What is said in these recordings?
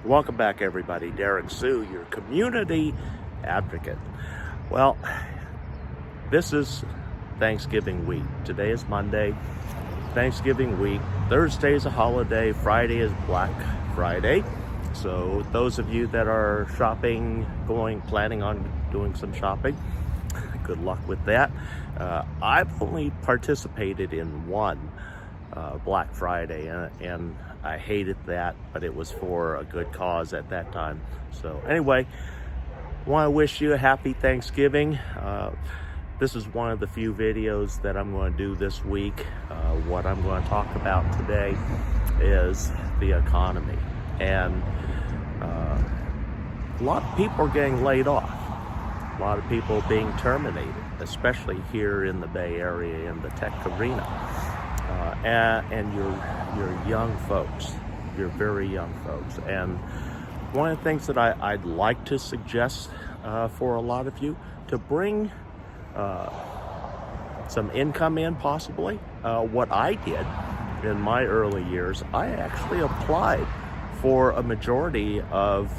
Welcome back, everybody. Derrick Soo, your community advocate. Well, this is Thanksgiving week. Today is Monday, Thanksgiving week. Thursday is a holiday. Friday is Black Friday. So those of you that are shopping, planning on doing some shopping, good luck with that. I've only participated in one Black Friday, and I hated that, but it was for a good cause at that time. So anyway, want to wish you a happy Thanksgiving. This is one of the few videos that I'm going to do this week. What I'm going to talk about today is the economy, and a lot of people are getting laid off. A lot of people being terminated, especially here in the Bay Area in the tech arena. And you're young folks. You're very young folks. And one of the things that I'd like to suggest for a lot of you, to bring some income in, possibly. What I did in my early years, I actually applied for a majority of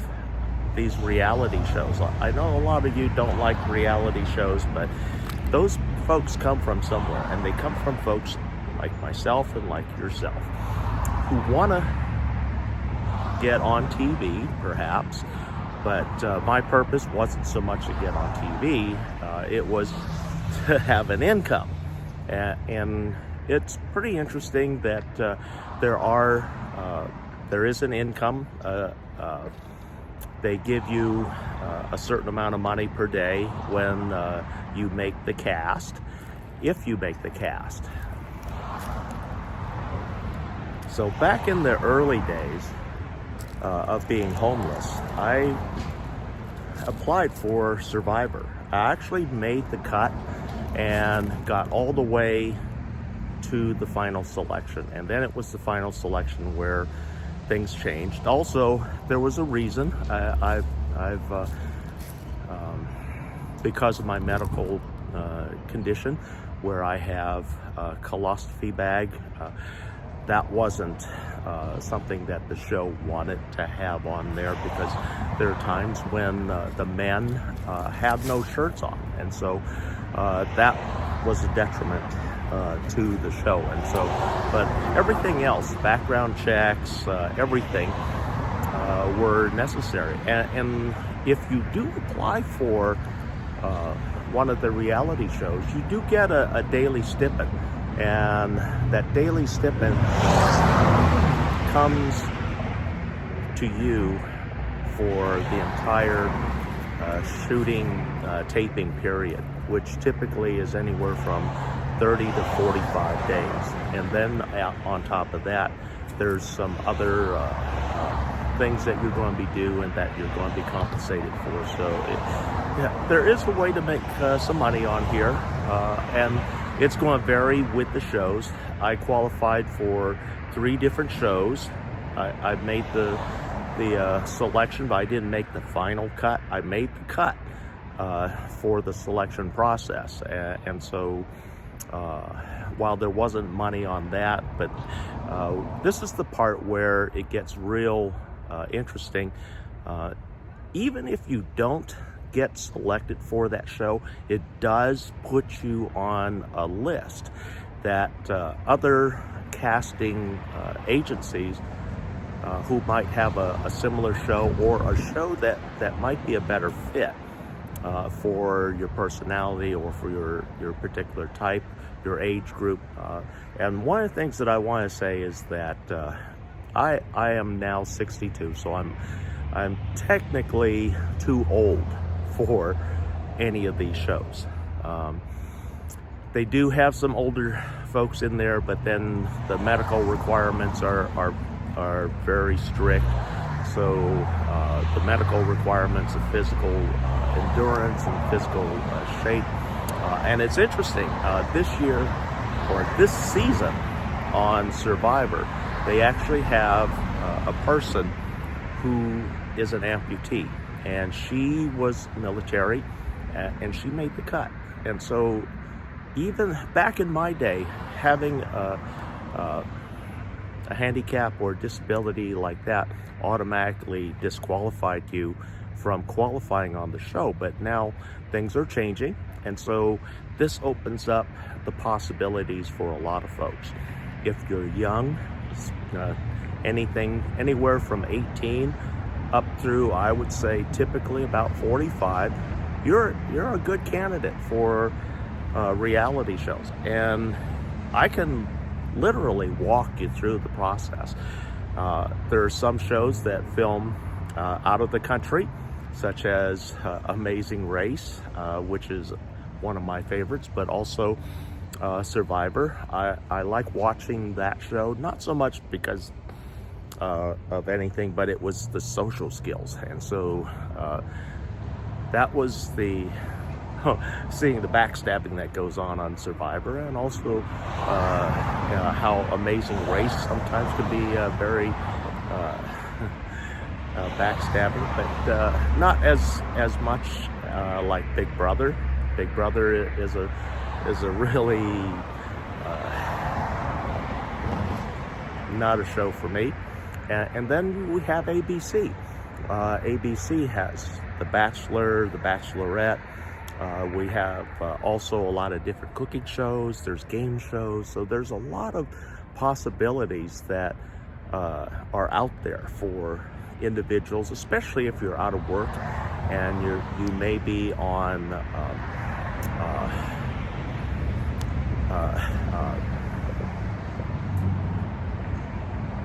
these reality shows. I know a lot of you don't like reality shows, but those folks come from somewhere, and they come from folks like myself and like yourself who want to get on TV, perhaps, but my purpose wasn't so much to get on TV, it was to have an income. And it's pretty interesting that there is an income. They give you a certain amount of money per day when you make the cast, if you make the cast. So back in the early days of being homeless, I applied for Survivor. I actually made the cut and got all the way to the final selection. And then it was the final selection where things changed. Also, there was a reason. I've because of my medical condition, where I have a colostomy bag, that wasn't something that the show wanted to have on there, because there are times when the men have no shirts on, and so that was a detriment to the show. And so, but everything else, background checks, everything were necessary. And if you do apply for one of the reality shows, you do get a daily stipend. And that daily stipend comes to you for the entire shooting, taping period, which typically is anywhere from 30 to 45 days. And then on top of that, there's some other things that you're going to be doing that you're going to be compensated for. So there is a way to make some money on here, and it's going to vary with the shows. I qualified for 3 different shows. I made the selection, but I didn't make the final cut. I made the cut for the selection process, and so while there wasn't money on that, but this is the part where it gets real interesting. Even if you don't get selected for that show, it does put you on a list that other casting agencies who might have a similar show, or a show that might be a better fit for your personality or for your particular type, your age group. And one of the things that I want to say is that I am now 62, so I'm technically too old for any of these shows. They do have some older folks in there, but then the medical requirements are very strict. So the medical requirements of physical endurance and physical shape. And it's interesting, this year, or this season on Survivor, they actually have a person who is an amputee, and she was military, and she made the cut. And so even back in my day, having a a handicap or disability like that automatically disqualified you from qualifying on the show. But now things are changing, and so this opens up the possibilities for a lot of folks. If you're young, anywhere from 18 up through, I would say, typically about 45, you're a good candidate for reality shows. And I can literally walk you through the process. There are some shows that film out of the country, such as Amazing Race, which is one of my favorites, but also Survivor. I like watching that show, not so much because of anything, but it was the social skills. And so that was the seeing the backstabbing that goes on Survivor, and also how Amazing Race sometimes can be very backstabbing, but not as much like Big Brother. Big Brother is a really not a show for me. And then we have ABC. ABC has The Bachelor, The Bachelorette. We have also a lot of different cooking shows. There's game shows. So there's a lot of possibilities that are out there for individuals, especially if you're out of work and you may be on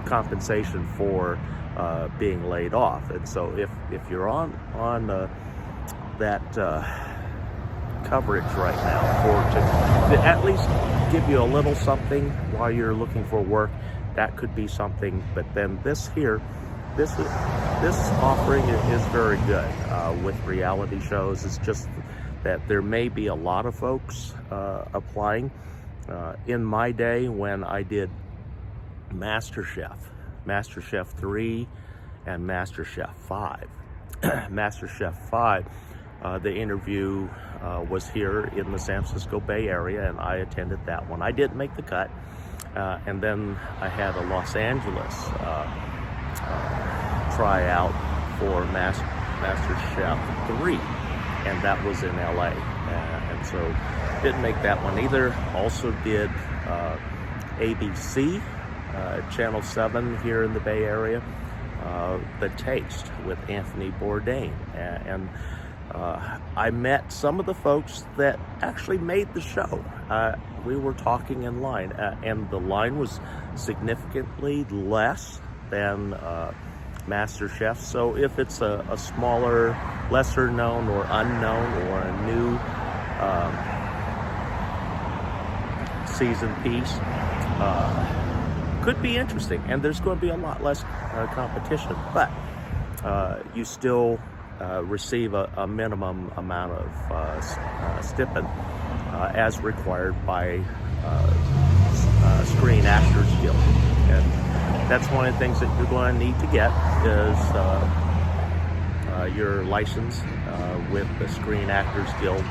compensation for being laid off. And so if you're on that coverage right now to at least give you a little something while you're looking for work, that could be something. But then this offering is very good with reality shows. It's just that there may be a lot of folks applying. In my day, when I did MasterChef 3 and MasterChef 5. MasterChef 5, the interview was here in the San Francisco Bay Area, and I attended that one. I didn't make the cut. And then I had a Los Angeles tryout for MasterChef 3, and that was in LA. And so didn't make that one either. Also did ABC, Channel 7 here in the Bay Area, The Taste with Anthony Bourdain. And I met some of the folks that actually made the show. We were talking in line, and the line was significantly less than MasterChef. So if it's a smaller, lesser known or unknown or a new season piece, could be interesting. And there's going to be a lot less competition, but you still receive a minimum amount of stipend as required by Screen Actors Guild. And that's one of the things that you're going to need to get is your license with the Screen Actors Guild.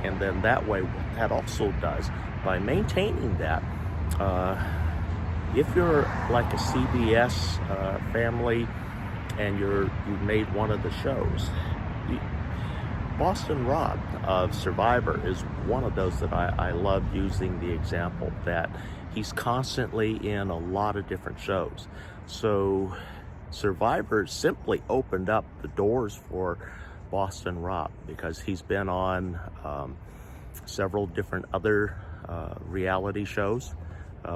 And then that way, what that also does, by maintaining that, if you're like a CBS family and you've made one of the shows, Boston Robb of Survivor is one of those that I love using the example that he's constantly in a lot of different shows. So Survivor simply opened up the doors for Boston Robb because he's been on several different other reality shows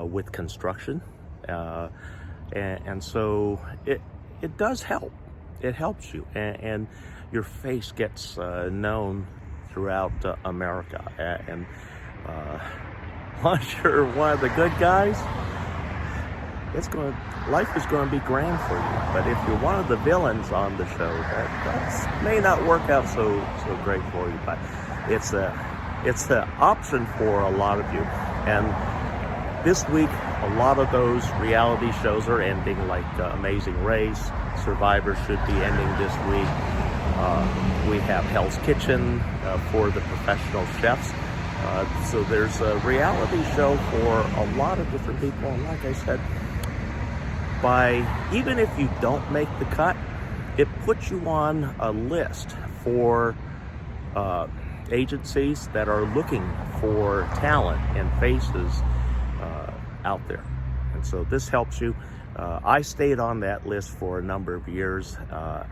with construction. And so it does help. It helps you. And your face gets known throughout America. And once you're one of the good guys, life is going to be grand for you. But if you're one of the villains on the show, that may not work out so great for you. But it's an option for a lot of you. And this week, a lot of those reality shows are ending, like Amazing Race. Survivor should be ending this week. We have Hell's Kitchen for the professional chefs. So there's a reality show for a lot of different people. And like I said, even if you don't make the cut, it puts you on a list for agencies that are looking for talent and faces out there. And so this helps you. I stayed on that list for a number of years,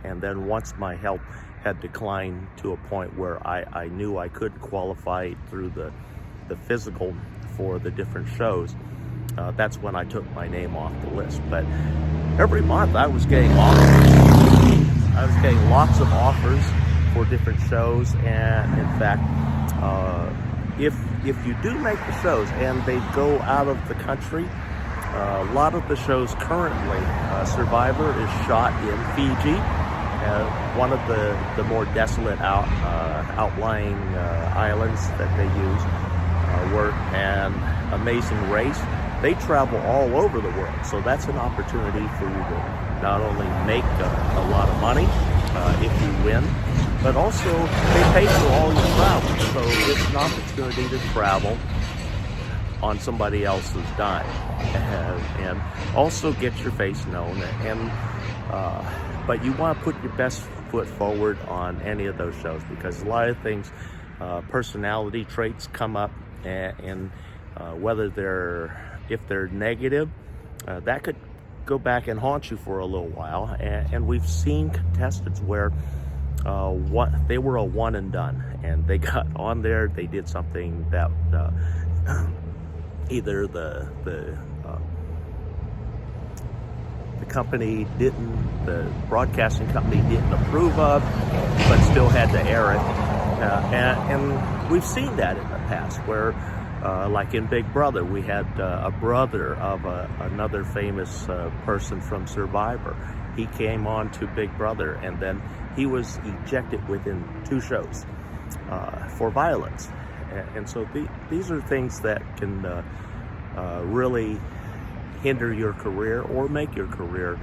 and then once my health had declined to a point where I knew I couldn't qualify through the physical for the different shows, that's when I took my name off the list. But every month I was getting offers. I was getting lots of offers for different shows, and in fact, if you do make the shows and they go out of the country, a lot of the shows currently, Survivor is shot in Fiji, one of the more desolate outlying islands that they use. And Amazing Race, they travel all over the world, so that's an opportunity for you to not only make a lot of money if you win, but also they pay for all your travel, so it's an opportunity to travel on somebody else's dime, and also get your face known. But you want to put your best foot forward on any of those shows, because a lot of things, personality traits come up, and if they're negative, that could go back and haunt you for a little while. And we've seen contestants where they were a one and done, and they got on there, they did something that either the company didn't, the broadcasting company didn't approve of, but still had to air it. And we've seen that in the past where, like in Big Brother, we had a brother of another famous person from Survivor. He came on to Big Brother, and then he was ejected within 2 shows for violence. And so these are things that can really hinder your career or make your career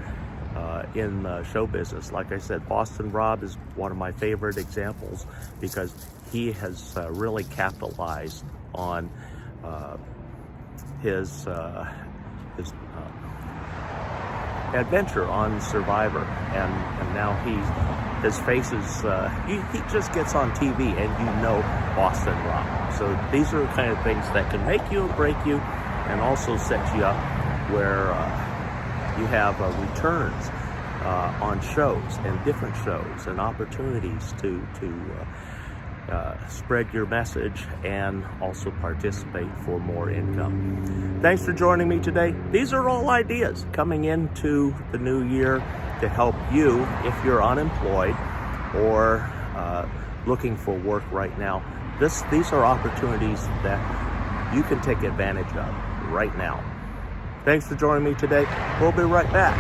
in show business. Like I said, Boston Robb is one of my favorite examples, because he has really capitalized on his adventure on Survivor, and now his face is, he just gets on TV and you know Boston Robb. So these are the kind of things that can make you or break you, and also set you up where you have returns on shows and different shows, and opportunities to spread your message and also participate for more income. Thanks for joining me today. These are all ideas coming into the new year to help you if you're unemployed or looking for work right now. These are opportunities that you can take advantage of right now. Thanks for joining me today. We'll be right back.